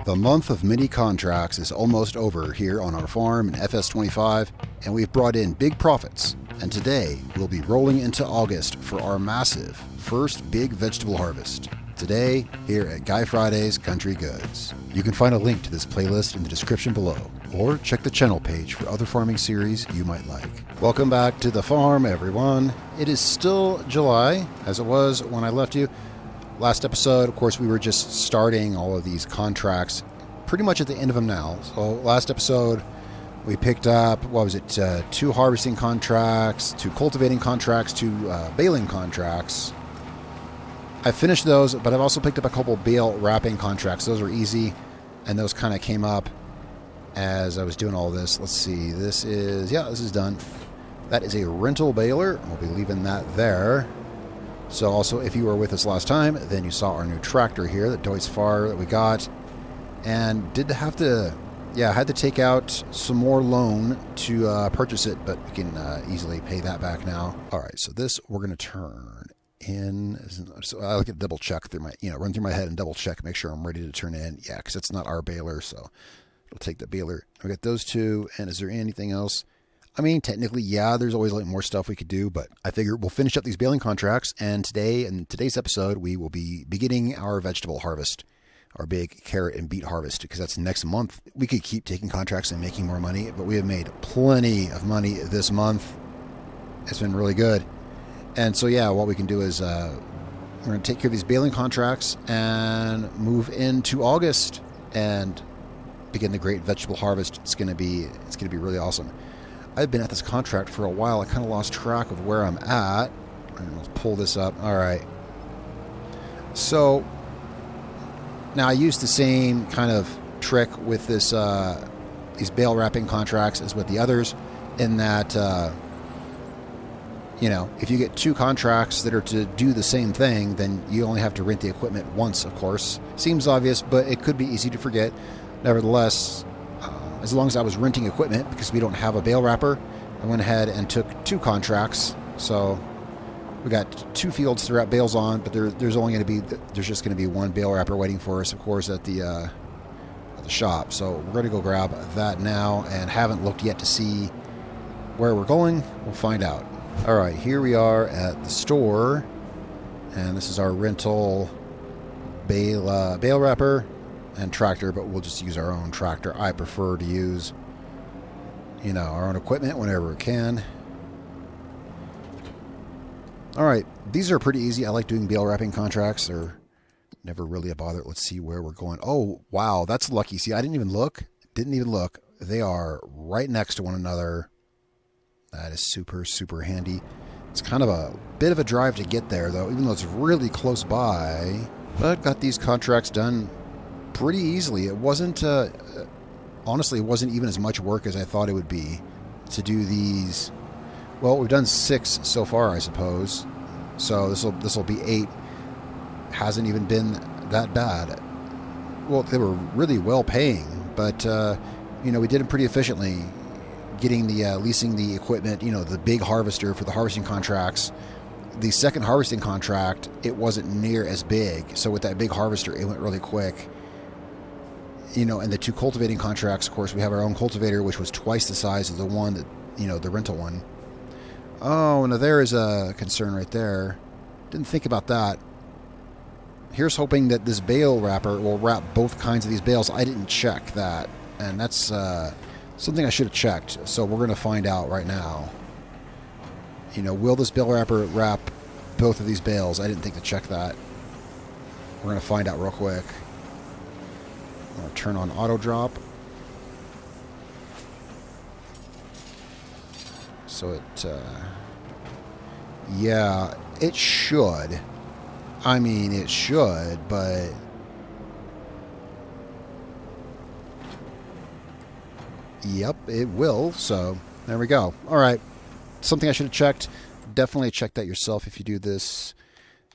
The month of mini contracts is almost over here on our farm in FS25, and we've brought in big profits. And today, we'll be rolling into August for our massive first big vegetable harvest. Today, here at Guy Friday's Country Goods. You can find a link to this playlist in the description below, or check the channel page for other farming series you might like. Welcome back to the farm, everyone. It is still July, as it was when I left you. Last episode, of course, we were just starting all of these contracts, pretty much at the end of them now. So last episode, we picked up, what was it, 2 harvesting contracts, 2 cultivating contracts, 2 baling contracts. I finished those, but I've also picked up a couple bale wrapping contracts. Those were easy, and those kind of came up as I was doing all this. Let's see, this is done. That is a rental baler. We'll be leaving that there. So also, if you were with us last time, then you saw our new tractor here, the Deutz Fahr that we got. And had to take out some more loan to purchase it, but we can easily pay that back now. All right, so this we're going to turn in. So I like to double check through my, run through my head and double check, make sure I'm ready to turn in. Yeah, because it's not our baler, so it'll take the baler. We got those 2, and is there anything else? I mean, technically, yeah, there's always more stuff we could do, but I figure we'll finish up these baling contracts, and in today's episode, we will be beginning our vegetable harvest, our big carrot and beet harvest, because that's next month. We could keep taking contracts and making more money, but we have made plenty of money this month. It's been really good. And so, yeah, what we can do is we're going to take care of these baling contracts and move into August and begin the great vegetable harvest. It's going to be really awesome. I've been at this contract for a while. I kind of lost track of where I'm at. Let's pull this up. All right. So now I used the same kind of trick with this these bale wrapping contracts as with the others, in that if you get 2 contracts that are to do the same thing, then you only have to rent the equipment once. Of course, seems obvious, but it could be easy to forget. Nevertheless, as long as I was renting equipment, because we don't have a bale wrapper, I went ahead and took 2 contracts. So we got 2 fields to wrap bales on, but there's just going to be 1 bale wrapper waiting for us, of course, at the shop. So we're going to go grab that now, and haven't looked yet to see where we're going. We'll find out. All right, here we are at the store, and this is our rental bale wrapper and tractor, but we'll just use our own tractor. I prefer to use, our own equipment whenever we can. All right, these are pretty easy. I like doing bale wrapping contracts. They're never really a bother. Let's see where we're going. Oh, wow, that's lucky. See, I didn't even look. They are right next to one another. That is super, super handy. It's kind of a bit of a drive to get there, though, even though it's really close by. But got these contracts done pretty easily. It wasn't, honestly, it wasn't even as much work as I thought it would be to do these. Well, we've done 6 so far, I suppose. So this will be 8. Hasn't even been that bad. Well, they were really well paying, but we did them pretty efficiently. Getting the leasing the equipment, the big harvester for the harvesting contracts. The second harvesting contract, it wasn't near as big. So with that big harvester, it went really quick. And the 2 cultivating contracts, of course, we have our own cultivator, which was twice the size of the one that, the rental one. Oh, now there is a concern right there. Didn't think about that. Here's hoping that this bale wrapper will wrap both kinds of these bales. I didn't check that, and that's something I should have checked. So we're going to find out right now. Will this bale wrapper wrap both of these bales? I didn't think to check that. We're going to find out real quick. I'm going to turn on auto drop. So yeah, it should. I mean, it should, but yep, it will. So there we go. All right. Something I should have checked. Definitely check that yourself if you do this.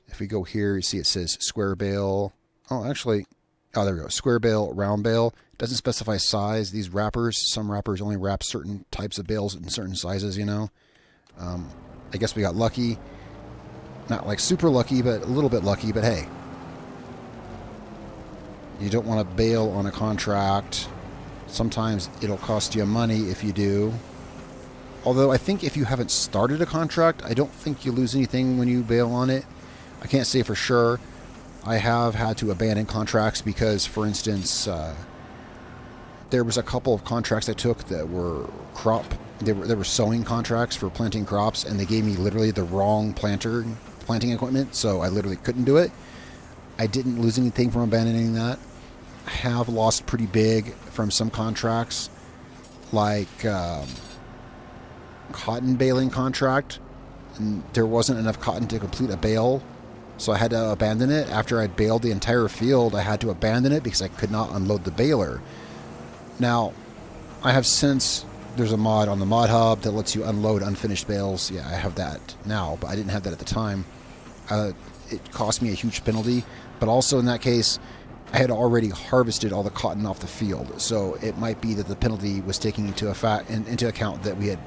If we go here, you see it says square bale. Oh, actually, there we go. Square bale, round bale. Doesn't specify size. These wrappers, some wrappers only wrap certain types of bales in certain sizes, I guess we got lucky. Not like super lucky, but a little bit lucky. But hey, You don't want to bail on a contract. Sometimes it'll cost you money if you do. Although I think if you haven't started a contract, I don't think you lose anything when you bail on it. I can't say for sure. I have had to abandon contracts because, for instance, there was a couple of contracts I took that were they were sowing contracts for planting crops, and they gave me literally the wrong planting equipment, so I literally couldn't do it. I didn't lose anything from abandoning that. I have lost pretty big from some contracts, like cotton baling contract, and there wasn't enough cotton to complete a bale, so I had to abandon it. After I'd baled the entire field, I had to abandon it because I could not unload the baler. Now, I have since, there's a mod on the mod hub that lets you unload unfinished bales. Yeah, I have that now, but I didn't have that at the time. It cost me a huge penalty, but also in that case, I had already harvested all the cotton off the field, so it might be that the penalty was taking into account that we had,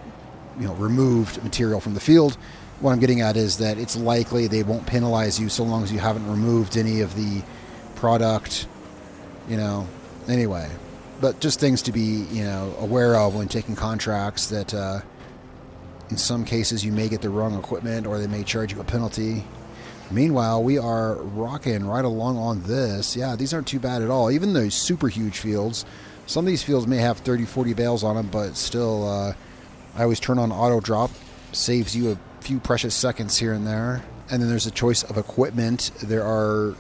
removed material from the field. What I'm getting at is that it's likely they won't penalize you so long as you haven't removed any of the product, anyway. But just things to be, aware of when taking contracts, that in some cases you may get the wrong equipment or they may charge you a penalty. Meanwhile, we are rocking right along on this. Yeah, these aren't too bad at all. Even those super huge fields, some of these fields may have 30, 40 bales on them, but still, I always turn on auto drop. Saves you a few precious seconds here and there. And then there's a choice of equipment. There are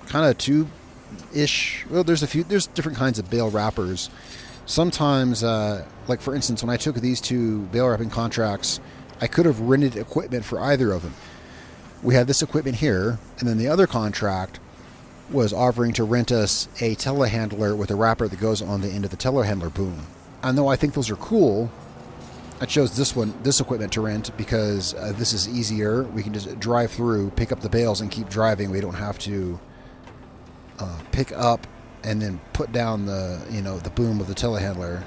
kind of two-ish. Well, there's different kinds of bale wrappers. Sometimes, like for instance, when I took these two bale wrapping contracts, I could have rented equipment for either of them. We have this equipment here, and then the other contract was offering to rent us a telehandler with a wrapper that goes on the end of the telehandler boom. And though I think those are cool, I chose this equipment to rent because this is easier. We can just drive through, pick up the bales, and keep driving. We don't have to pick up and then put down the boom of the telehandler.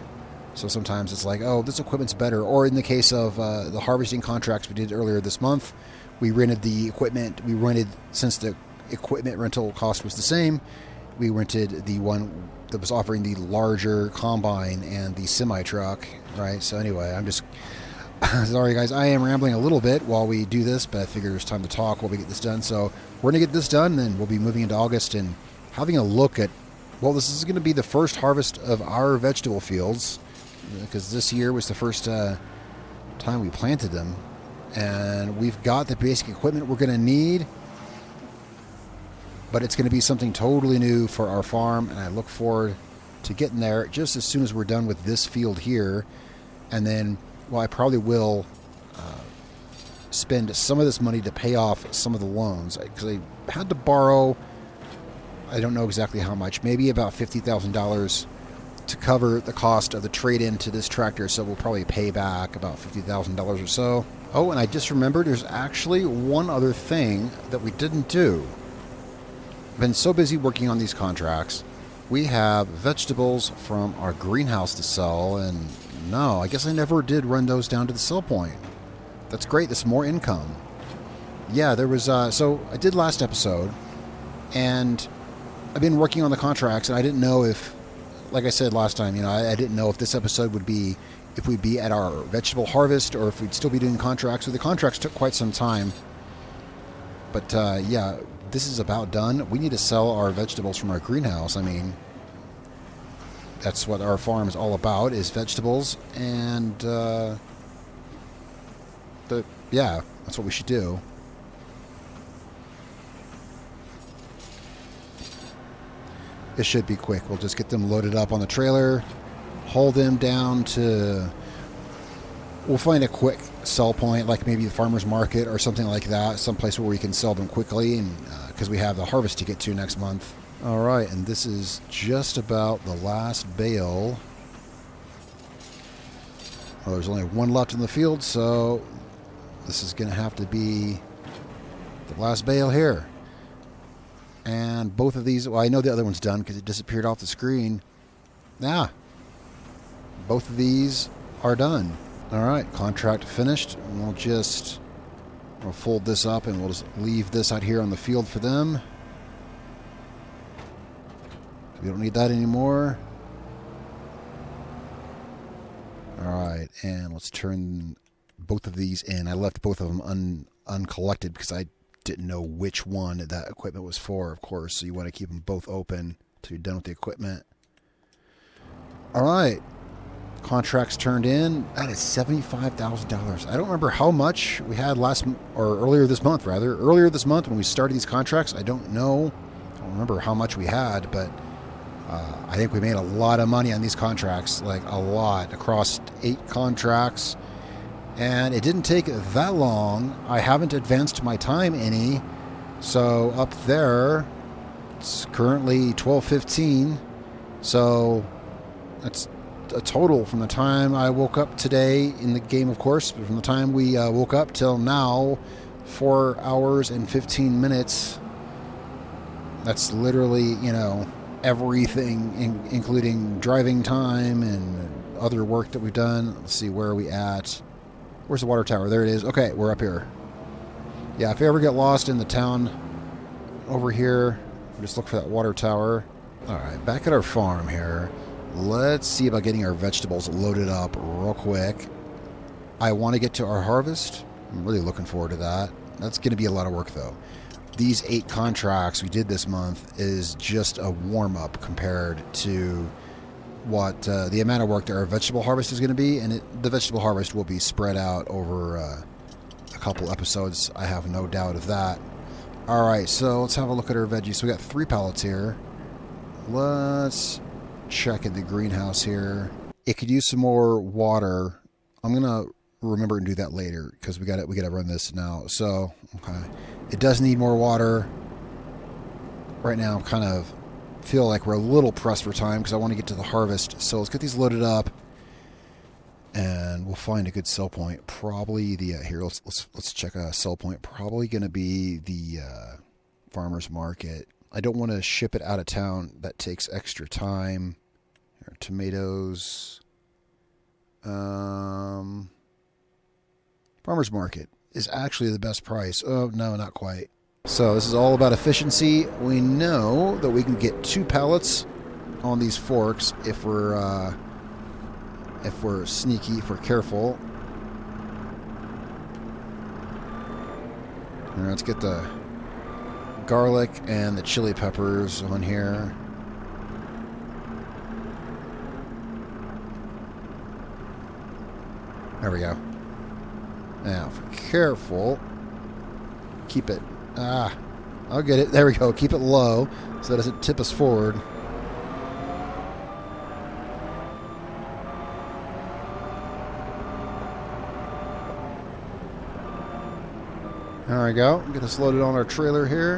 So sometimes it's like, oh, this equipment's better. Or in the case of the harvesting contracts we did earlier this month, we rented the equipment. Since the equipment rental cost was the same, we rented the one that was offering the larger combine and the semi-truck, right? So anyway, I'm just... sorry, guys. I am rambling a little bit while we do this, but I figure it's time to talk while we get this done. So we're going to get this done, and then we'll be moving into August and having a look at... Well, this is going to be the first harvest of our vegetable fields, because this year was the first time we planted them. And we've got the basic equipment we're going to need, but it's going to be something totally new for our farm, and I look forward to getting there just as soon as we're done with this field here. And then, well, I probably will spend some of this money to pay off some of the loans, because I had to borrow, I don't know exactly how much, maybe about $50,000 to cover the cost of the trade-in to this tractor, so we'll probably pay back about $50,000 or so. Oh, and I just remembered there's actually one other thing that we didn't do. I've been so busy working on these contracts. We have vegetables from our greenhouse to sell, and no, I guess I never did run those down to the sell point. That's great. That's more income. Yeah, there was... so I did last episode, and I've been working on the contracts, and I didn't know if... Like I said last time, I didn't know if this episode would be... if we'd be at our vegetable harvest or if we'd still be doing contracts. So the contracts took quite some time. But yeah, this is about done. We need to sell our vegetables from our greenhouse. I mean, that's what our farm is all about, is vegetables. And yeah, that's what we should do. It should be quick. We'll just get them loaded up on the trailer, haul them down to... We'll find a quick sell point, like maybe the farmer's market or something like that, someplace where we can sell them quickly, and because we have the harvest to get to next month. All right, and this is just about the last bale. Well, there's only one left in the field, so this is going to have to be the last bale here. And both of these, well, I know the other one's done because it disappeared off the screen. Yeah, both of these are done. All right, contract finished. We'll fold this up and we'll just leave this out here on the field for them. We don't need that anymore. Alright, and let's turn both of these in. I left both of them uncollected because I didn't know which one that equipment was for, of course. So you want to keep them both open till you're done with the equipment. Alright. Contracts turned in. That is $75,000. I don't remember how much we had earlier this month, rather. Earlier this month when we started these contracts, I don't know. I don't remember how much we had, but I think we made a lot of money on these contracts, like a lot, across 8 contracts. And it didn't take that long. I haven't advanced my time any. So up there, it's currently 12:15. So that's a total from the time I woke up today in the game, of course, but from the time we woke up till now, 4 hours and 15 minutes. That's literally, you know, everything, including driving time and other work that we've done. Let's see, where are we at? Where's the water tower? There it is. Okay, we're up here. Yeah, if you ever get lost in the town over here, just look for that water tower. Alright, back at our farm here. Let's see about getting our vegetables loaded up real quick. I want to get to our harvest. I'm really looking forward to that. That's going to be a lot of work, though. These 8 contracts we did this month is just a warm-up compared to what the amount of work that our vegetable harvest is going to be, and the vegetable harvest will be spread out over a couple episodes. I have no doubt of that. Alright, so let's have a look at our veggies. So we got 3 pallets here. Let's check in the greenhouse here. It could use some more water. I'm going to remember and do that later because we got to run this now. So, okay. It does need more water. Right now, I'm kind of feel like we're a little pressed for time because I want to get to the harvest. So let's get these loaded up, and we'll find a good sell point. Probably the here. Let's check a sell point. Probably going to be the farmer's market. I don't want to ship it out of town. That takes extra time. Here, tomatoes. Farmer's market is actually the best price. Oh, no, not quite. So this is all about efficiency. We know that we can get 2 pallets on these forks if we're sneaky, if we're careful. And let's get the garlic and the chili peppers on here. There we go. Now, if we're careful, keep it. I'll get it. There we go. Keep it low so that it doesn't tip us forward. There we go. Get us loaded on our trailer here.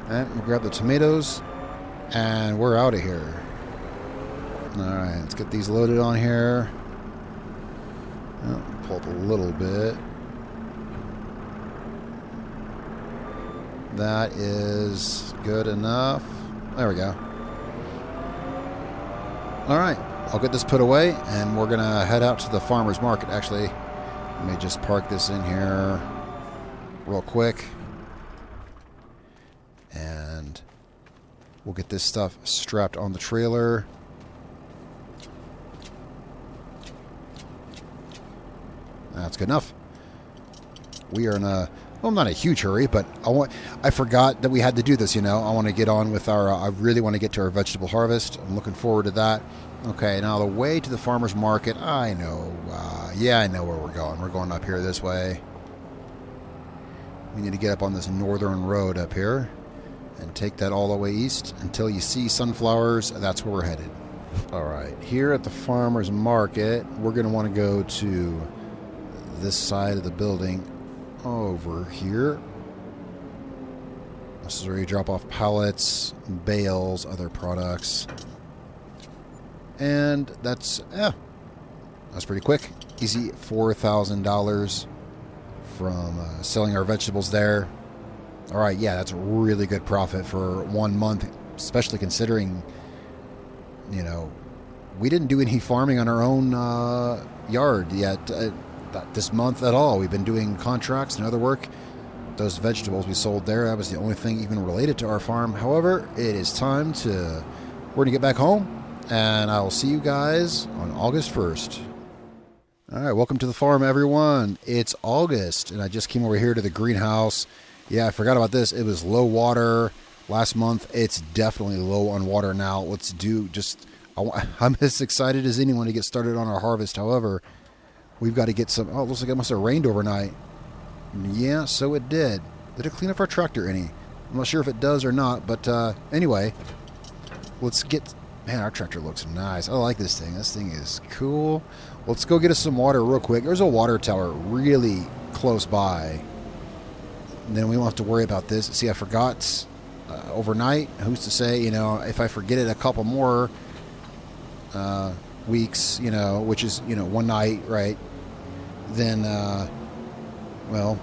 And we'll grab the tomatoes, and we're out of here. Alright, let's get these loaded on here. Oh, pull up a little bit. That is good enough. There we go. Alright, I'll get this put away, and we're going to head out to the farmer's market. Actually, let me just park this in here real quick. And we'll get this stuff strapped on the trailer. That's good enough. We are in a, well, not a huge hurry, but I forgot that we had to do this, you know. I want to get on with our, I really want to get to our vegetable harvest. I'm looking forward to that. Okay, now the way to the farmer's market, I know, yeah, I know where we're going. We're going up here this way. We need to get up on this northern road up here and take that all the way east until you see sunflowers. That's where we're headed. All right, here at the farmer's market, we're going to want to go to this side of the building over here. This is where you drop off pallets, bales, other products. And that's pretty quick. Easy $4,000 from selling our vegetables there. All right, yeah, that's a really good profit for 1 month, especially considering, you know, we didn't do any farming on our own yard yet. Not this month at all. We've been doing contracts and other work those vegetables we sold there. That was the only thing even related to our farm. However, it is time to... We're going to get back home, and I will see you guys on August 1st. All right, welcome to the farm, everyone. It's August, and I just came over here to the greenhouse. Yeah, I forgot about this. It was low water last month. It's definitely low on water now. Let's do just... I'm as excited as anyone to get started on our harvest. However, we've got to get some... Oh, it looks like it must have rained overnight. Yeah, so it did. Did it clean up our tractor any? I'm not sure if it does or not, but anyway, let's get... Man, our tractor looks nice. I like this thing. This thing is cool. Let's go get us some water real quick. There's a water tower really close by. And then we won't have to worry about this. See, I forgot overnight. Who's to say, you know, if I forget it a couple more weeks, you know, which is, you know, one night, right, then, well,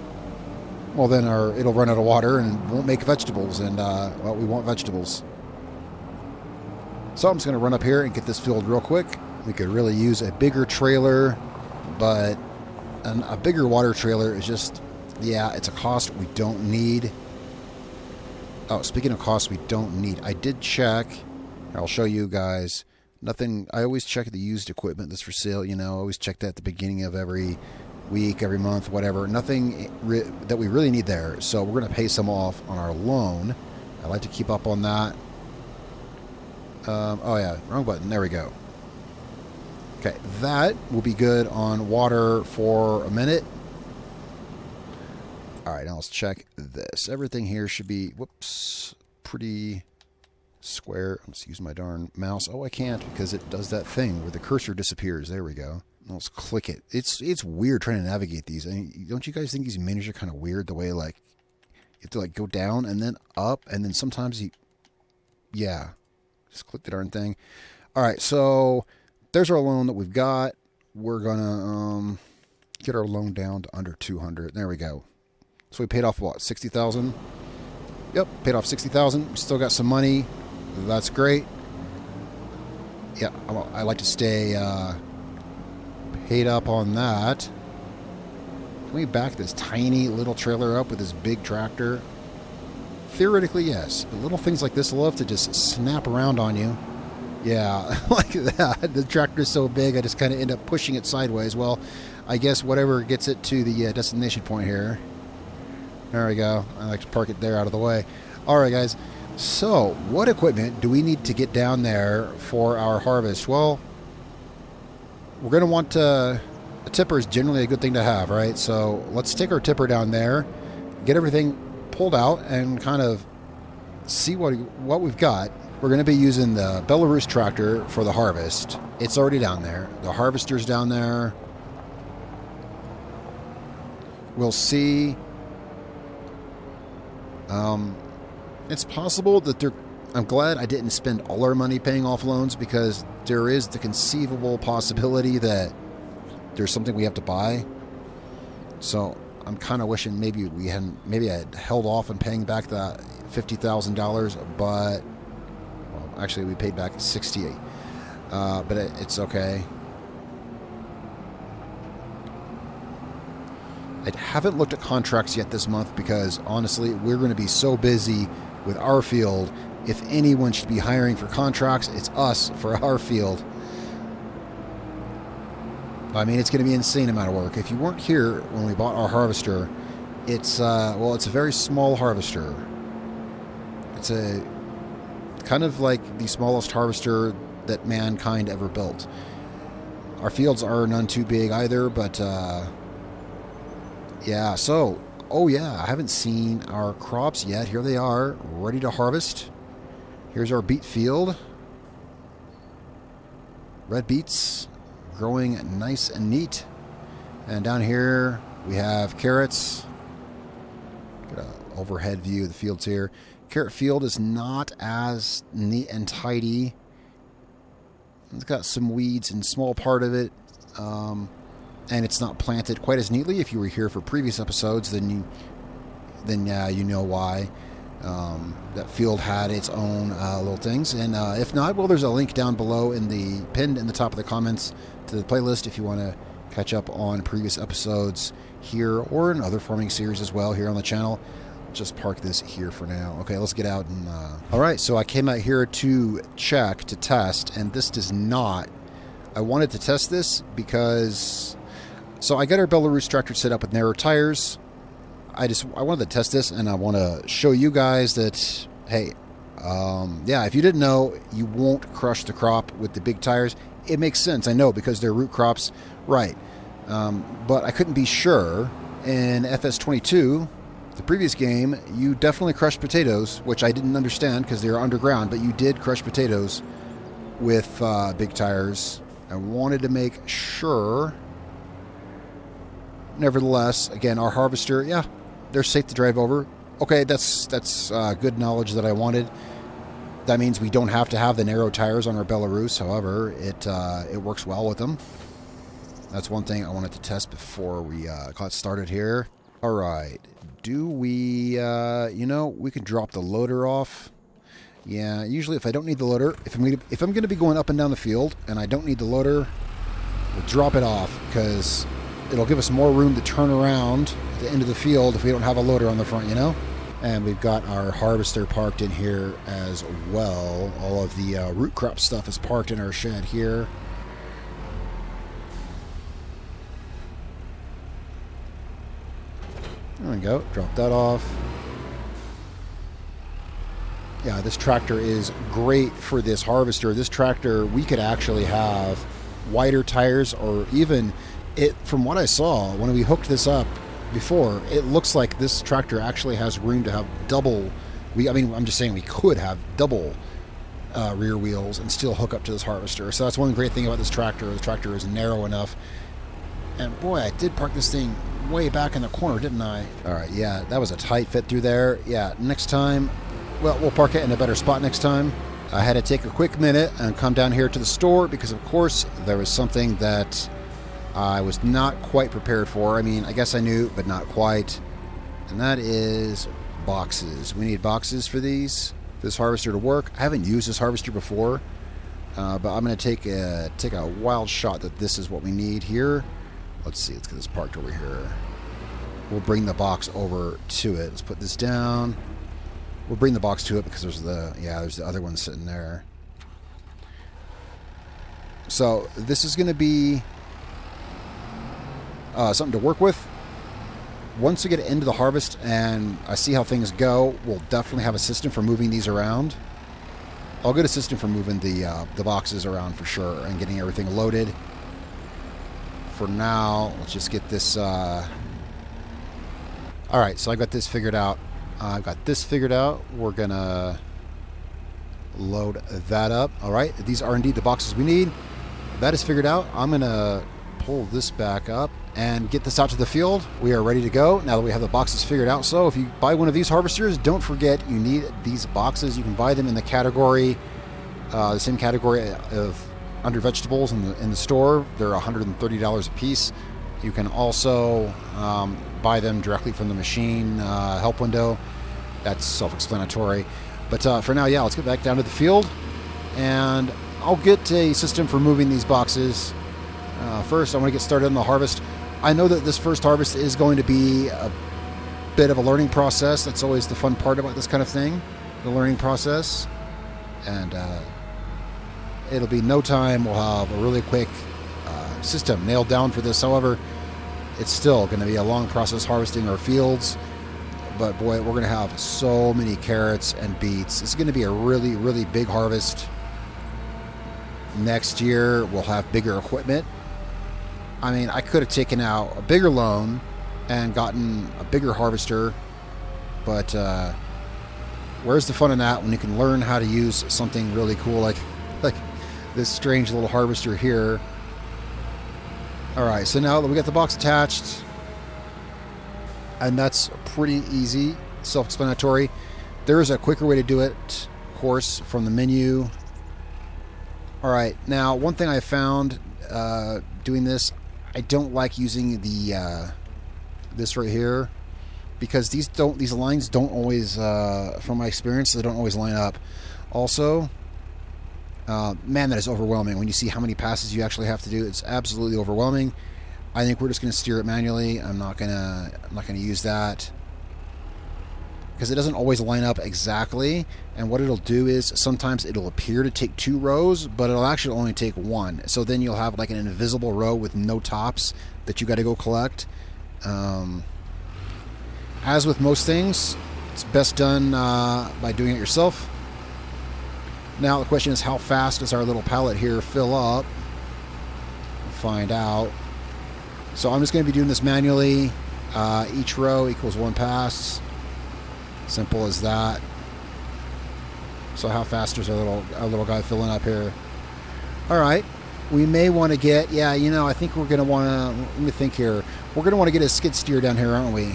then it'll run out of water and won't make vegetables, and, well, we want vegetables. So I'm just going to run up here and get this filled real quick. We could really use a bigger trailer, but a bigger water trailer is just, yeah, it's a cost we don't need. Oh, speaking of costs we don't need, I did check. I'll show you guys. Nothing. I always check the used equipment that's for sale. You know, I always check that at the beginning of every week, every month, whatever. Nothing that we really need there. So we're going to pay some off on our loan. I like to keep up on that. Oh yeah, wrong button. There we go. Okay, that will be good on water for a minute. All right, now let's check this. Everything here should be, whoops, pretty square. Let's use my darn mouse. Oh, I can't because it does that thing where the cursor disappears. There we go. Let's click it. It's weird trying to navigate these. I mean, don't you guys think these menus are kind of weird? The way, like, you have to, like, go down and then up, and then sometimes you... Yeah. Just click the darn thing. All right, so there's our loan that we've got. We're going to get our loan down to under 200. There we go. So we paid off, what, 60,000? Yep, paid off 60,000. We still got some money. That's great. Yeah, I like to stay paid up on that. Can we back this tiny little trailer up with this big tractor? Theoretically, yes. But little things like this love to just snap around on you. Yeah, like that. The tractor's so big, I just kind of end up pushing it sideways. Well, I guess whatever gets it to the destination point here. There we go. I like to park it there out of the way. All right, guys. So, what equipment do we need to get down there for our harvest? Well, we're going to want a tipper is generally a good thing to have, right? So, let's take our tipper down there, get everything pulled out, and kind of see what we've got. We're going to be using the Belarus tractor for the harvest. It's already down there. The harvester's down there. We'll see. It's possible that I'm glad I didn't spend all our money paying off loans, because there is the conceivable possibility that there's something we have to buy. So I'm kind of wishing maybe I had held off on paying back the $50,000, but well, actually we paid back 68. But it's okay. I haven't looked at contracts yet this month because honestly, we're going to be so busy with our field. If anyone should be hiring for contracts, it's us for our field. I mean, it's going to be an insane amount of work. If you weren't here when we bought our harvester, it's well, it's a very small harvester. It's a kind of like the smallest harvester that mankind ever built. Our fields are none too big either, but yeah. So, oh yeah, I haven't seen our crops yet. Here they are, ready to harvest. Here's our beet field. Red beets growing nice and neat. And down here we have carrots. Get an overhead view of the fields here. Carrot field is not as neat and tidy. It's got some weeds in a small part of it. And it's not planted quite as neatly. If you were here for previous episodes, then you know why. That field had its own little things, and if not, well, there's a link down below pinned in the top of the comments to the playlist if you want to catch up on previous episodes here or in other farming series as well here on the channel. Just park this here for now. Okay, let's get out and... Alright, so I came out here to check, to test, and this does not... I wanted to test this because... So I got our Belarus tractor set up with narrow tires. I wanted to test this, and I want to show you guys that, hey, yeah, if you didn't know, you won't crush the crop with the big tires. It makes sense, I know, because they're root crops, right. But I couldn't be sure. In FS22, the previous game, you definitely crushed potatoes, which I didn't understand because they were underground, but you did crush potatoes with big tires. I wanted to make sure. Nevertheless, again, our harvester, yeah, they're safe to drive over. Okay, that's good knowledge that I wanted. That means we don't have to have the narrow tires on our Belarus. However, it works well with them. That's one thing I wanted to test before we got started here. All right, do we, you know, we can drop the loader off. Yeah, usually if I don't need the loader, if I'm going to be going up and down the field and I don't need the loader, we'll drop it off because it'll give us more room to turn around at the end of the field if we don't have a loader on the front, you know? And we've got our harvester parked in here as well. All of the root crop stuff is parked in our shed here. There we go. Drop that off. Yeah, this tractor is great for this harvester. This tractor, we could actually have wider tires, or even... From what I saw, when we hooked this up before, it looks like this tractor actually has room to have double... I mean, I'm just saying we could have double rear wheels and still hook up to this harvester. So that's one great thing about this tractor. The tractor is narrow enough. And boy, I did park this thing way back in the corner, didn't I? All right, yeah, that was a tight fit through there. Yeah, next time, well, we'll park it in a better spot next time. I had to take a quick minute and come down here to the store because, of course, there was something that I was not quite prepared for. I mean, I guess I knew, but not quite. And that is boxes. We need boxes for this harvester to work. I haven't used this harvester before, but I'm going to take a wild shot that this is what we need here. Let's see. Let's get this parked over here. We'll bring the box over to it. Let's put this down. We'll bring the box to it because there's the other one sitting there. So this is going to be something to work with. Once we get into the harvest and I see how things go, we'll definitely have a system for moving these around. I'll get a system for moving the boxes around for sure and getting everything loaded. For now, let's just get this... Alright, so I got this figured out. We're going to load that up. Alright, these are indeed the boxes we need. That is figured out. I'm going to pull this back up and get this out to the field. We are ready to go now that we have the boxes figured out. So if you buy one of these harvesters, don't forget you need these boxes. You can buy them in the category, the same category of under vegetables in the store. They're $130 a piece. You can also buy them directly from the machine help window. That's self-explanatory. But for now, yeah, let's get back down to the field and I'll get a system for moving these boxes. First, I want to get started on the harvest. I know that this first harvest is going to be a bit of a learning process. That's always the fun part about this kind of thing, the learning process. And it'll be no time. We'll have a really quick system nailed down for this. However, it's still going to be a long process harvesting our fields. But boy, we're going to have so many carrots and beets. It's going to be a really, really big harvest. Next year, we'll have bigger equipment. I mean, I could have taken out a bigger loan and gotten a bigger harvester, but where's the fun in that when you can learn how to use something really cool like this strange little harvester here. Alright, so now that we got the box attached, and that's pretty easy, self-explanatory. There is a quicker way to do it, of course, from the menu. Alright, now one thing I found doing this, I don't like using the this right here because these lines don't always, from my experience, they don't always line up. Also, man, that is overwhelming when you see how many passes you actually have to do. It's absolutely overwhelming. I think we're just going to steer it manually. I'm not gonna use that because it doesn't always line up exactly. And what it'll do is sometimes it'll appear to take 2 rows, but it'll actually only take 1. So then you'll have like an invisible row with no tops that you got to go collect. As with most things, it's best done by doing it yourself. Now the question is, how fast does our little pallet here fill up? We'll find out. So I'm just going to be doing this manually. Each row equals 1 pass. Simple as that. So how fast is our little guy filling up here? All right. We may want to get, yeah, you know, I think we're going to want to, let me think here. We're going to want to get a skid steer down here, aren't we?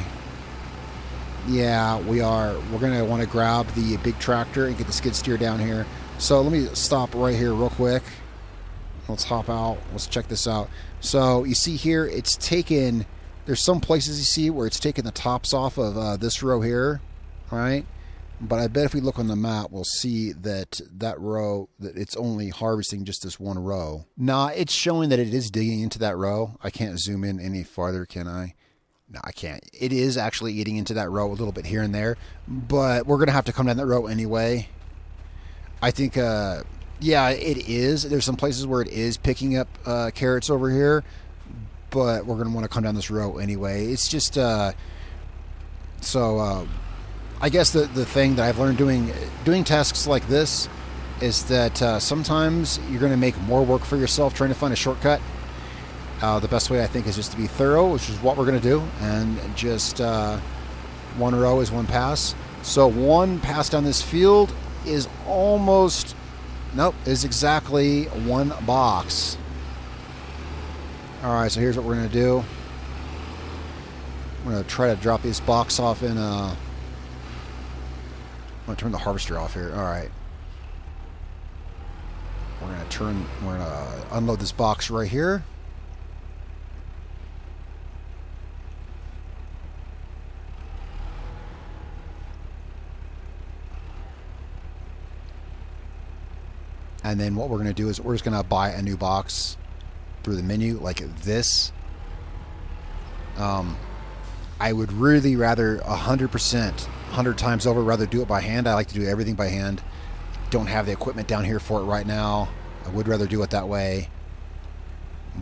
Yeah, we are. We're going to want to grab the big tractor and get the skid steer down here. So let me stop right here real quick. Let's hop out. Let's check this out. So you see here, it's taken, there's some places you see where it's taken the tops off of this row here, right? But I bet if we look on the map, we'll see that that row, that it's only harvesting just this 1 row. Nah, it's showing that it is digging into that row. I can't zoom in any farther, can I? No, I can't. It is actually eating into that row a little bit here and there, but we're going to have to come down that row anyway. I think, yeah, it is. There's some places where it is picking up carrots over here, but we're going to want to come down this row anyway. It's just, I guess the thing that I've learned doing tasks like this is that sometimes you're going to make more work for yourself trying to find a shortcut. The best way, I think, is just to be thorough, which is what we're going to do, and just 1 row is 1 pass. So 1 pass down this field is almost, nope, is exactly 1 box. All right, so here's what we're going to do. I'm going to try to drop this box off in I'm going to turn the harvester off here. All right. We're going to unload this box right here. And then what we're going to do is we're just going to buy a new box through the menu like this. I would really rather 100%, 100 times over, rather do it by hand. I like to do everything by hand. Don't have the equipment down here for it right now. I would rather do it that way.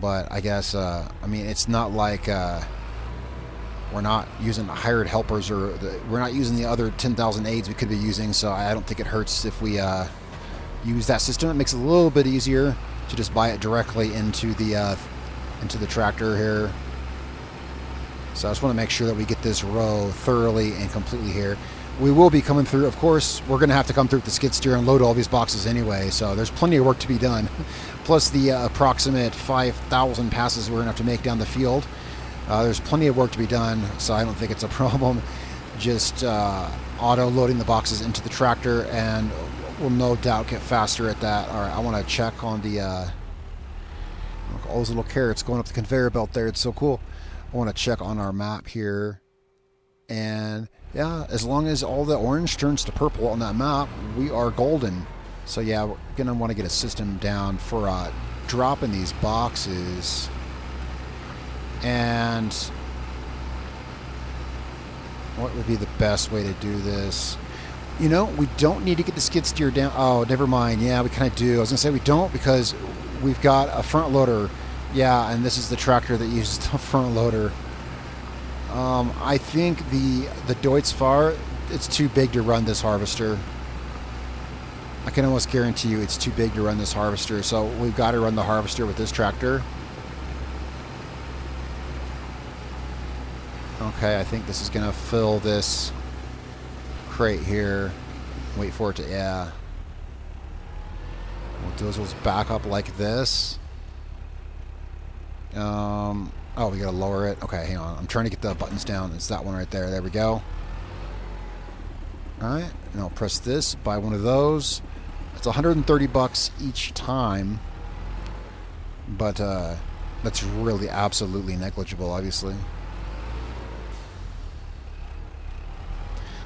But I guess, I mean, it's not like we're not using hired helpers, or we're not using the other 10,000 aids we could be using, so I don't think it hurts if we use that system. It makes it a little bit easier to just buy it directly into the tractor here. So I just want to make sure that we get this row thoroughly and completely here. We will be coming through, of course, we're going to have to come through with the skid steer and load all these boxes anyway, so there's plenty of work to be done. Plus the approximate 5,000 passes we're going to have to make down the field. There's plenty of work to be done, so I don't think it's a problem. Just auto-loading the boxes into the tractor, and we'll no doubt get faster at that. All right, I want to check on the all those little carrots going up the conveyor belt there. It's so cool. I want to check on our map here, and yeah, as long as all the orange turns to purple on that map, we are golden. So yeah, we're gonna want to get a system down for dropping these boxes. And what would be the best way to do this? You know, we don't need to get the skid steer down. Oh, never mind. Yeah, we kind of do. I was gonna say we don't, because we've got a front loader. Yeah, and this is the tractor that uses the front loader. I think the Deutz-Fahr, it's too big to run this harvester. I can almost guarantee you it's too big to run this harvester, so we've got to run the harvester with this tractor. Okay, I think this is going to fill this crate here. Wait for it to, yeah. We'll do is we'll back up like this. Oh, we gotta lower it. Okay, hang on. I'm trying to get the buttons down. It's that one right there. There we go. Alright, and I'll press this, buy one of those. It's 130 bucks each time. But that's really absolutely negligible, obviously.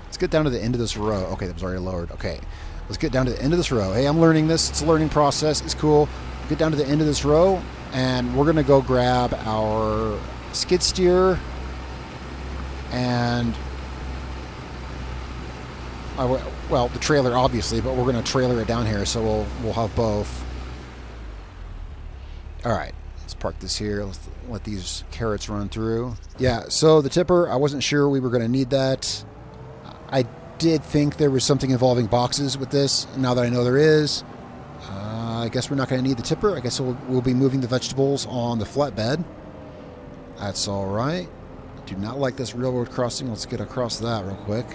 Let's get down to the end of this row. Okay, that was already lowered. Okay, let's get down to the end of this row. Hey, I'm learning this. It's a learning process. It's cool. Get down to the end of this row, And we're going to go grab our skid steer and well, the trailer obviously, but we're going to trailer it down here, so we'll have both. All right, let's park this here. Let's let these carrots run through. Yeah, so the tipper, I wasn't sure we were going to need that. I did think there was something involving boxes with this. Now that I know there is, I guess we're not going to need the tipper. I guess we'll be moving the vegetables on the flatbed. That's all right. I do not like this railroad crossing. Let's get across that real quick.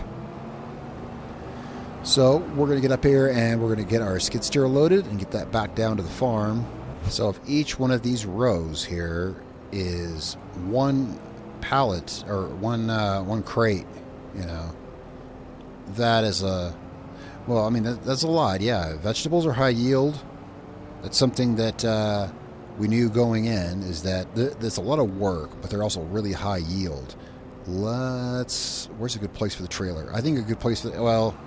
So we're going to get up here and we're going to get our skid steer loaded and get that back down to the farm. So if each one of these rows here is one pallet or one crate, you know, that is well, I mean, that's a lot. Yeah, vegetables are high yield. That's something that we knew going in, is that there's a lot of work, but they're also really high yield. Where's a good place for the trailer? I think a good place for, well,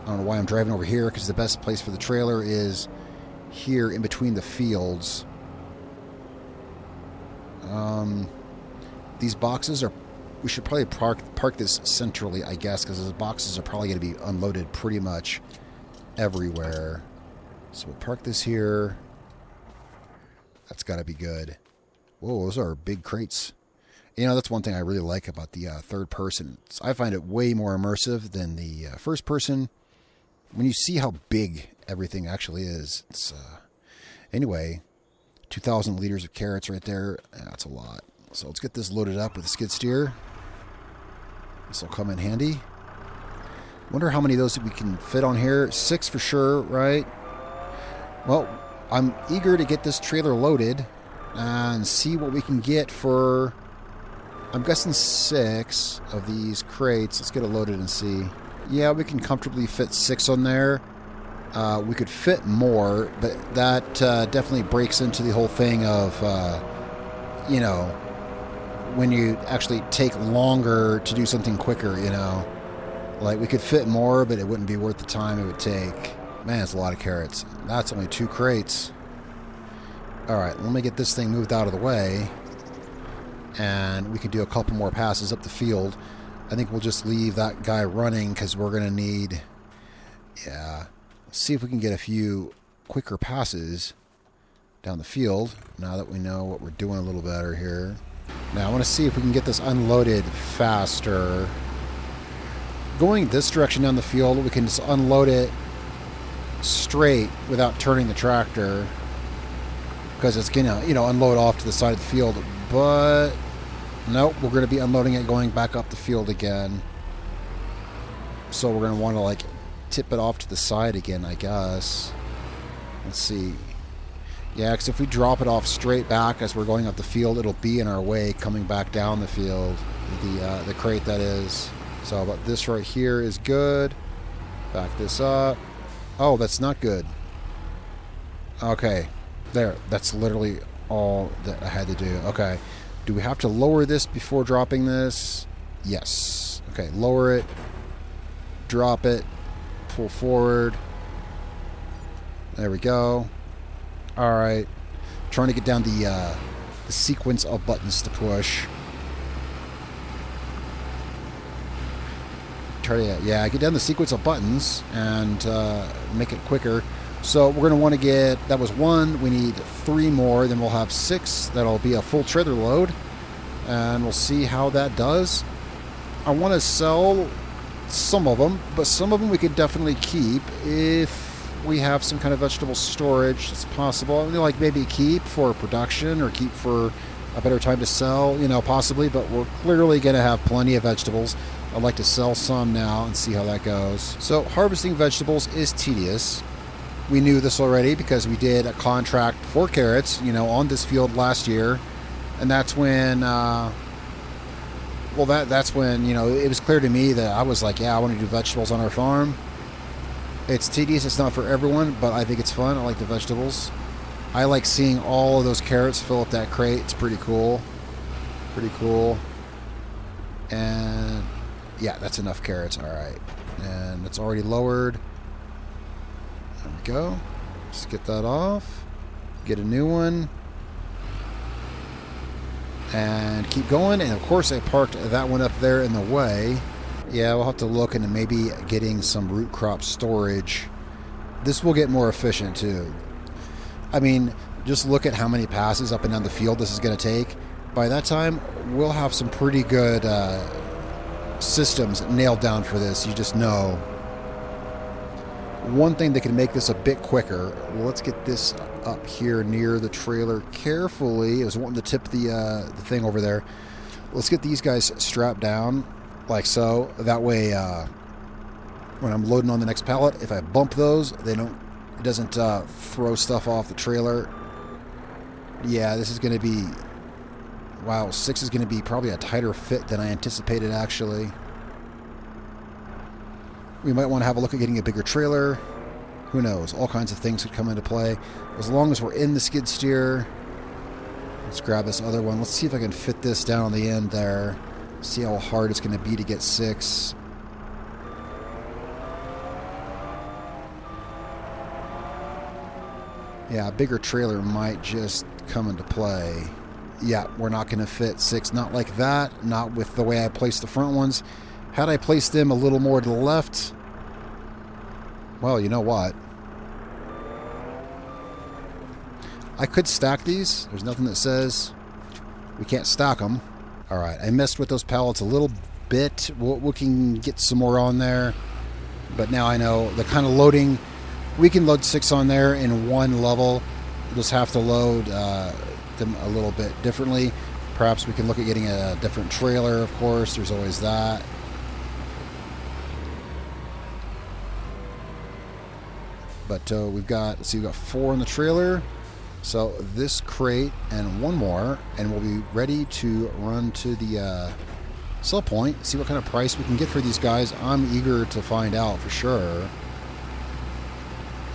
I don't know why I'm driving over here, because the best place for the trailer is here in between the fields. These boxes are, we should probably park this centrally, I guess, because the boxes are probably going to be unloaded pretty much everywhere. So we'll park this here. That's got to be good. Whoa, those are big crates. You know, that's one thing I really like about the third person. I find it way more immersive than the first person. When you see how big everything actually is. It's, anyway, 2,000 liters of carrots right there. That's a lot. So let's get this loaded up with a skid steer. This will come in handy. Wonder how many of those we can fit on here. 6 for sure, right? Well, I'm eager to get this trailer loaded and see what we can get for, I'm guessing 6 of these crates. Let's get it loaded and see. Yeah, we can comfortably fit 6 on there. We could fit more, but that definitely breaks into the whole thing of, you know, when you actually take longer to do something quicker, you know. Like, we could fit more, but it wouldn't be worth the time it would take. Man, it's a lot of carrots. That's only 2 crates. Alright, let me get this thing moved out of the way. And we can do a couple more passes up the field. I think we'll just leave that guy running because we're going to need... Yeah. Let's see if we can get a few quicker passes down the field now that we know what we're doing a little better here. Now, I want to see if we can get this unloaded faster. Going this direction down the field, we can just unload it straight without turning the tractor because it's going to, you know, unload off to the side of the field. But nope, we're going to be unloading it going back up the field again. So we're going to want to, like, tip it off to the side again, I guess. Let's see. Yeah, because if we drop it off straight back as we're going up the field, it'll be in our way coming back down the field. The crate, that is. So, but this right here is good. Back this up. Oh, that's not good. Okay. There. That's literally all that I had to do. Okay. Do we have to lower this before dropping this? Yes. Okay, lower it. Drop it. Pull forward. There we go. Alright. Trying to get down the sequence of buttons to push. Yeah, get down the sequence of buttons and make it quicker. So we're going to want to get, that was 1, we need 3 more, then we'll have 6. That'll be a full trailer load, and we'll see how that does. I want to sell some of them, but some of them we could definitely keep if we have some kind of vegetable storage. It's possible. I mean, like maybe keep for production or keep for a better time to sell, you know, possibly, but we're clearly going to have plenty of vegetables. I'd like to sell some now and see how that goes. So harvesting vegetables is tedious. We knew this already because we did a contract for carrots, you know, on this field last year. And that's when, that's when, you know, it was clear to me that I was like, yeah, I want to do vegetables on our farm. It's tedious. It's not for everyone, but I think it's fun. I like the vegetables. I like seeing all of those carrots fill up that crate. It's pretty cool. Pretty cool. And yeah, that's enough carrots. All right. And it's already lowered. There we go. Just get that off. Get a new one. And keep going, and of course I parked that one up there in the way. Yeah, we'll have to look into maybe getting some root crop storage. This will get more efficient too. I mean, just look at how many passes up and down the field this is going to take. By that time, we'll have some pretty good systems nailed down for this. You just know. One thing that can make this a bit quicker, well, let's get this up here near the trailer carefully. I was wanting to tip the thing over there. Let's get these guys strapped down like so. That way, when I'm loading on the next pallet, if I bump those, it doesn't throw stuff off the trailer. Yeah, this is going to be, wow, 6 is going to be probably a tighter fit than I anticipated, actually. We might want to have a look at getting a bigger trailer. Who knows? All kinds of things could come into play. As long as we're in the skid steer. Let's grab this other one. Let's see if I can fit this down on the end there. See how hard it's going to be to get 6. Yeah, a bigger trailer might just come into play. Yeah, we're not going to fit 6. Not like that. Not with the way I placed the front ones. Had I placed them a little more to the left, well, you know what? I could stack these. There's nothing that says we can't stack them. All right, I messed with those pallets a little bit. We can get some more on there. But now I know the kind of loading. We can load 6 on there in one level. We'll just have to load them a little bit differently. Perhaps we can look at getting a different trailer, of course. There's always that. But we've got 4 in the trailer. So this crate and one more, and we'll be ready to run to the sell point, see what kind of price we can get for these guys. I'm eager to find out for sure.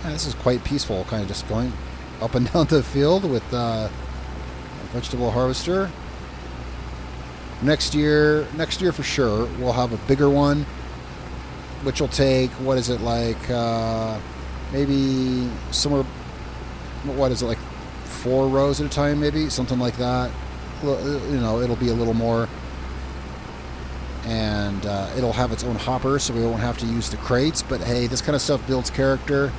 Yeah, this is quite peaceful, kind of just going up and down the field with a vegetable harvester. Next year for sure, we'll have a bigger one, which will take, what is it, like maybe somewhere, what is it, like 4 rows at a time, maybe something like that. You know, it'll be a little more, and it'll have its own hopper, so we won't have to use the crates. But hey, this kind of stuff builds character,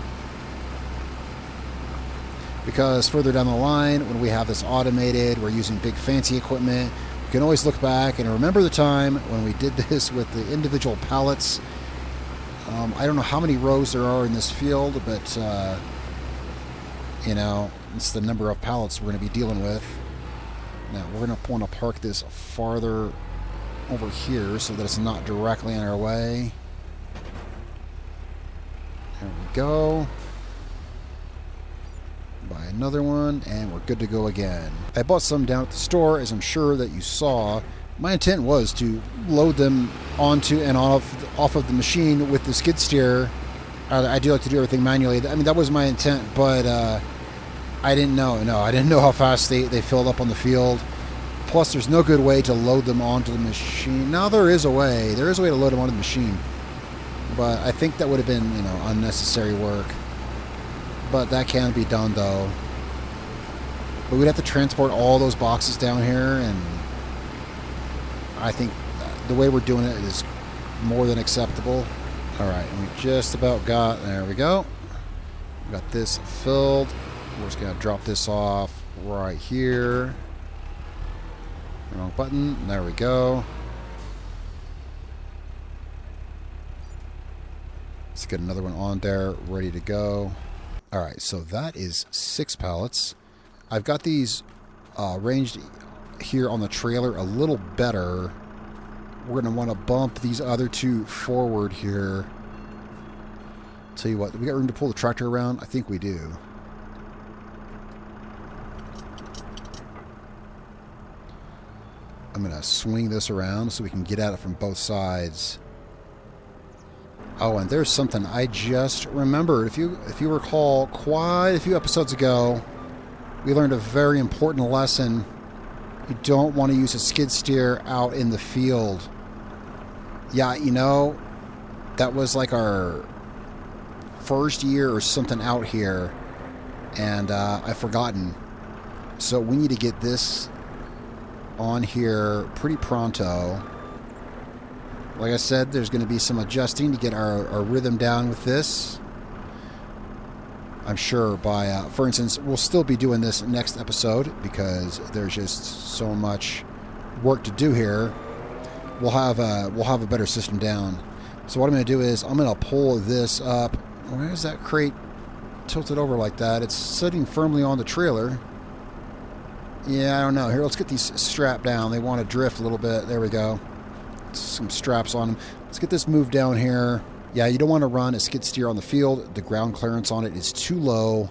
because further down the line, when we have this automated, we're using big fancy equipment, you can always look back and remember the time when we did this with the individual pallets. I don't know how many rows there are in this field, but you know, it's the number of pallets we're going to be dealing with. Now we're going to want to park this farther over here so that it's not directly in our way. There we go. Buy another one, and we're good to go again. I bought some down at the store, as I'm sure that you saw. My intent was to load them onto and off of the machine with the skid steer. I do like to do everything manually. I mean, that was my intent, but I didn't know. No, I didn't know how fast they filled up on the field. Plus, there's no good way to load them onto the machine. Now, there is a way. There is a way to load them onto the machine. But I think that would have been, you know, unnecessary work. But that can be done, though. But we'd have to transport all those boxes down here, and I think the way we're doing it is more than acceptable. All right, and we just about got, there we go. We got this filled. We're just going to drop this off right here. Wrong button. There we go. Let's get another one on there, ready to go. All right, so that is 6 pallets. I've got these ranged here on the trailer a little better. We're going to want to bump these other 2 forward here. Tell you what, we got room to pull the tractor around? I think we do. I'm going to swing this around so we can get at it from both sides. Oh, and there's something I just remembered. If you recall, quite a few episodes ago, we learned a very important lesson. You don't want to use a skid steer out in the field. Yeah, you know, that was like our first year or something out here, and I've forgotten. So we need to get this on here pretty pronto. Like I said, there's going to be some adjusting to get our rhythm down with this. I'm sure by, for instance, we'll still be doing this next episode because there's just so much work to do here. We'll have a better system down. So what I'm going to do is I'm going to pull this up. Where is that crate tilted over like that? It's sitting firmly on the trailer. Yeah, I don't know. Here, let's get these strapped down. They want to drift a little bit. There we go. Some straps on them. Let's get this moved down here. Yeah, you don't want to run a skid steer on the field. The ground clearance on it is too low.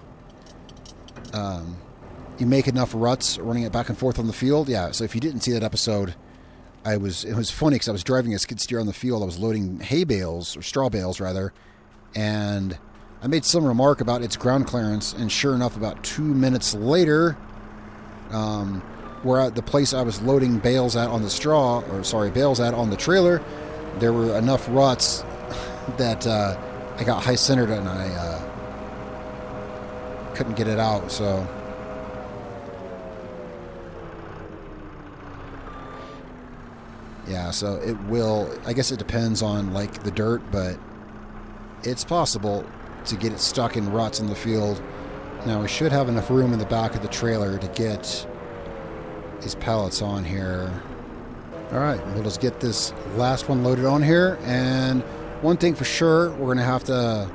You make enough ruts running it back and forth on the field. Yeah, so if you didn't see that episode, it was funny because I was driving a skid steer on the field. I was loading hay bales, or straw bales rather, and I made some remark about its ground clearance, and sure enough, about 2 minutes later, we're at the place I was loading bales at on the bales at on the trailer, there were enough ruts that I got high centered and I couldn't get it out. So yeah, so it will, I guess it depends on like the dirt, but it's possible to get it stuck in ruts in the field. Now we should have enough room in the back of the trailer to get these pallets on here. All right, we'll just get this last one loaded on here. And one thing for sure we're going to have to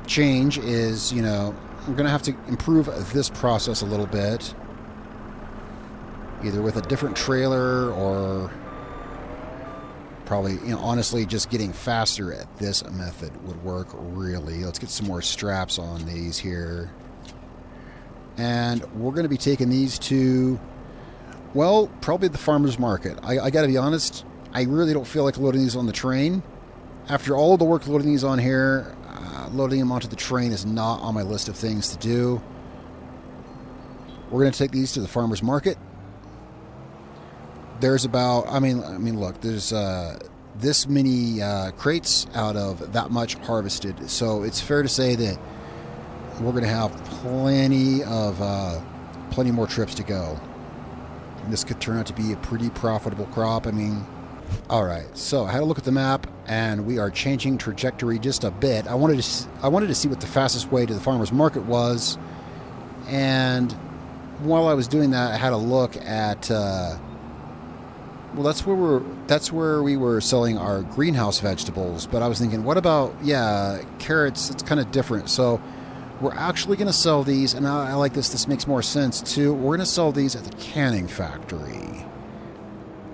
change is, we're going to have to improve this process a little bit, either with a different trailer or probably, honestly, just getting faster at this method would work really. Let's get some more straps on these here. And we're going to be taking these to, well, probably the farmer's market. I got to be honest, I really don't feel like loading these on the train. After all the work loading these on here, loading them onto the train is not on my list of things to do. We're going to take these to the farmer's market. There's about, look, there's this many crates out of that much harvested. So it's fair to say that we're going to have plenty more trips to go. And this could turn out to be a pretty profitable crop. All right, so I had a look at the map, and we are changing trajectory just a bit. I wanted to see what the fastest way to the farmer's market was, and while I was doing that, I had a look at. Well, that's where we were selling our greenhouse vegetables. But I was thinking, what about carrots? It's kind of different. So we're actually going to sell these, and I like this. This makes more sense too. We're going to sell these at the canning factory.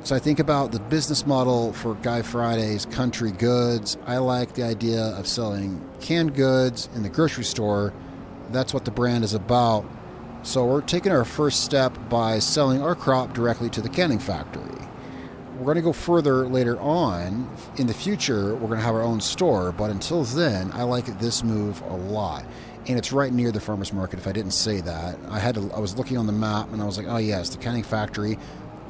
So I think about the business model for Guy Friday's Country Goods. I like the idea of selling canned goods in the grocery store. That's what the brand is about. So we're taking our first step by selling our crop directly to the canning factory. We're going to go further later on. In the future, we're going to have our own store. But until then, I like this move a lot. And it's right near the farmer's market, if I didn't say that. I was looking on the map, and I was like, oh, yes, the canning factory,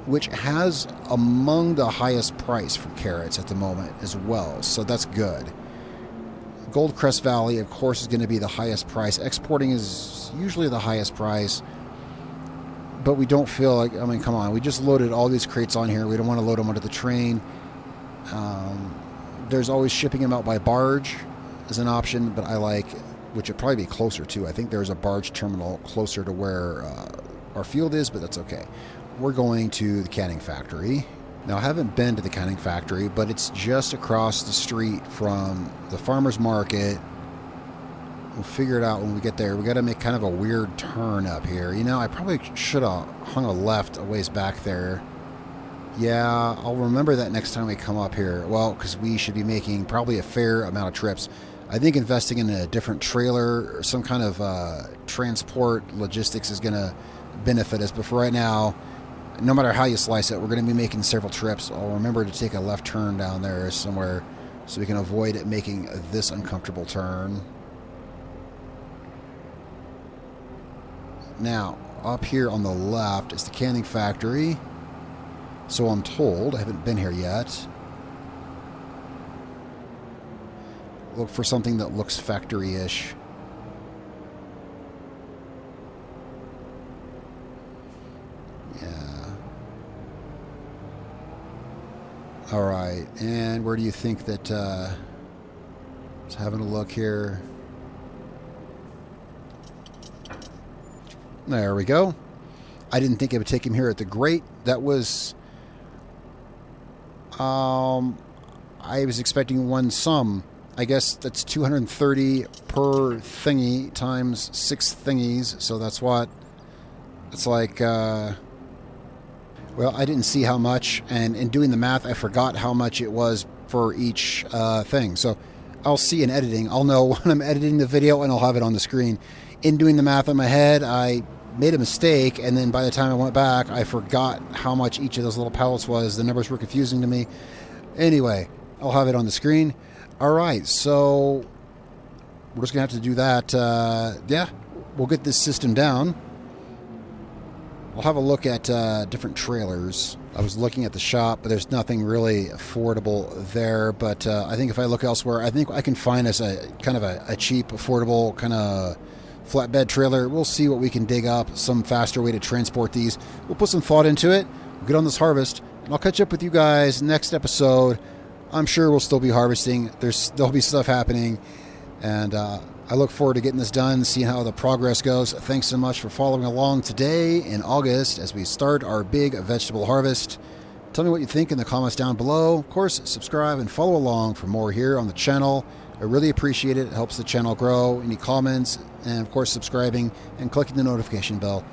which has among the highest price for carrots at the moment as well. So that's good. Goldcrest Valley, of course, is going to be the highest price. Exporting is usually the highest price. But we don't feel like, come on, we just loaded all these crates on here. We don't want to load them onto the train. There's always shipping them out by barge as an option, but I like, which would probably be closer to. I think there's a barge terminal closer to where our field is, but that's okay. We're going to the canning factory. Now, I haven't been to the canning factory, but it's just across the street from the farmer's market. We'll figure it out when we get there. We got to make kind of a weird turn up here. I probably should have hung a left a ways back there. Yeah, I'll remember that next time we come up here. Well, because we should be making probably a fair amount of trips. I think investing in a different trailer or some kind of transport logistics is going to benefit us. But for right now, no matter how you slice it, we're going to be making several trips. I'll remember to take a left turn down there somewhere so we can avoid it making this uncomfortable turn. Now, up here on the left is the canning factory. So I'm told. I haven't been here yet. Look for something that looks factory-ish. Yeah. All right, and where do you think that, just having a look here. There we go. I didn't think it would take him here at the grate. That was, I was expecting one sum. I guess that's 230 per thingy times 6 thingies. So that's what, it's like, well, I didn't see how much. And in doing the math, I forgot how much it was for each thing. So I'll see in editing. I'll know when I'm editing the video and I'll have it on the screen. In doing the math in my head, I made a mistake, and then by the time I went back, I forgot how much each of those little pellets was. The numbers were confusing to me. Anyway, I'll have it on the screen. All right, so we're just going to have to do that. Yeah, we'll get this system down. I'll have a look at different trailers. I was looking at the shop, but there's nothing really affordable there. But I think if I look elsewhere, I think I can find us a kind of a cheap, affordable kind of flatbed trailer. We'll see what we can dig up, some faster way to transport these. We'll put some thought into it. We'll get on this harvest, and I'll catch up with you guys next episode. I'm sure we'll still be harvesting. There'll be stuff happening, and I look forward to getting this done, seeing how the progress goes. Thanks so much for following along today in August as we start our big vegetable harvest. Tell me what you think in the comments down below. Of course, subscribe and follow along for more here on the channel. I really appreciate it. It helps the channel grow. Any comments, and of course, subscribing and clicking the notification bell.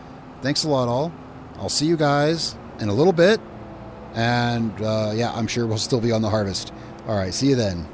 Thanks a lot, all. I'll see you guys in a little bit. And yeah, I'm sure we'll still be on the harvest. All right, see you then.